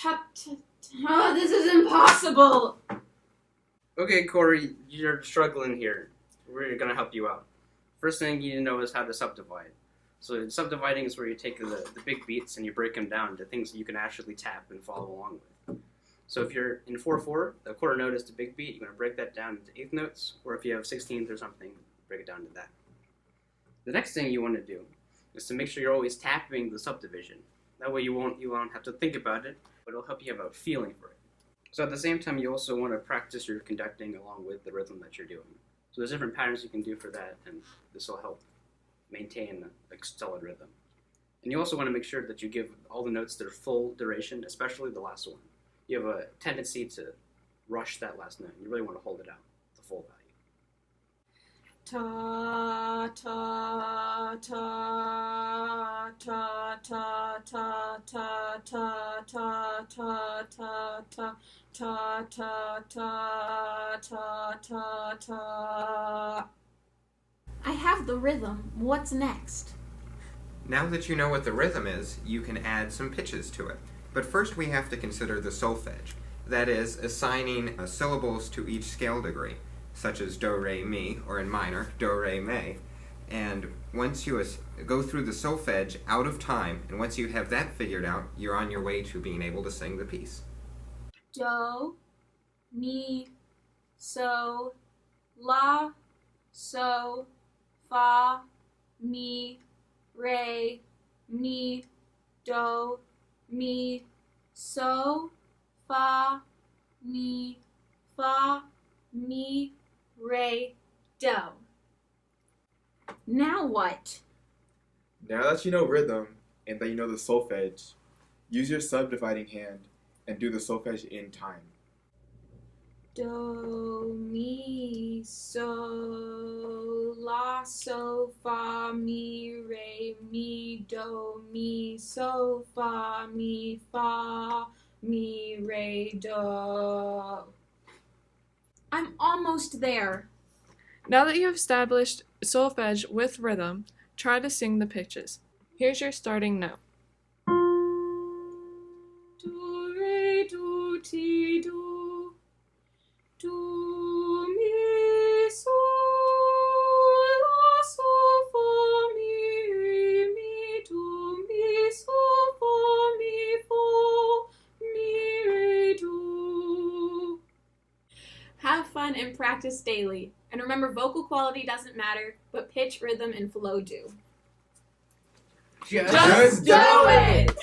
Oh, this is impossible! Okay, Corey, you're struggling here. We're going to help you out. First thing you need to know is how to subdivide. So subdividing is where you take the big beats and you break them down to things that you can actually tap and follow along with. So if you're in 4/4, the quarter note is the big beat. You're going to break that down into eighth notes, or if you have 16th or something, break it down to that. The next thing you want to do is to make sure you're always tapping the subdivision. That way you won't have to think about it, but it'll help you have a feeling for it. So at the same time, you also want to practice your conducting along with the rhythm that you're doing. So there's different patterns you can do for that, and this will help maintain a solid rhythm. And you also want to make sure that you give all the notes their full duration, especially the last one. You have a tendency to rush that last note. You really want to hold it out, the full value. Ta ta ta ta ta ta ta ta ta ta ta ta ta ta ta ta ta. I have the rhythm. What's next? Now that you know what the rhythm is, you can add some pitches to it. But first we have to consider the solfege. That is, assigning syllables to each scale degree, such as do, re, mi, or in minor, do, re, mi. And once you go through the solfege out of time, and once you have that figured out, you're on your way to being able to sing the piece. Do, mi, so, la, so, fa, mi, re, mi, do, mi, so, fa, mi, re, do. Now what? Now that you know rhythm and that you know the solfege, use your subdividing hand and do the solfege in time. Do, mi, so, la, so, fa, mi, re, mi, do, mi, so, fa, mi, re, do. I'm almost there. Now that you have established solfege with rhythm, try to sing the pitches. Here's your starting note. Do, re, do, ti, do. Do, mi, so, la, so, fa, mi, re, mi, do, mi, so, fa, mi, re, do. Have fun and practice daily. And remember, vocal quality doesn't matter, but pitch, rhythm, and flow do. Just do it!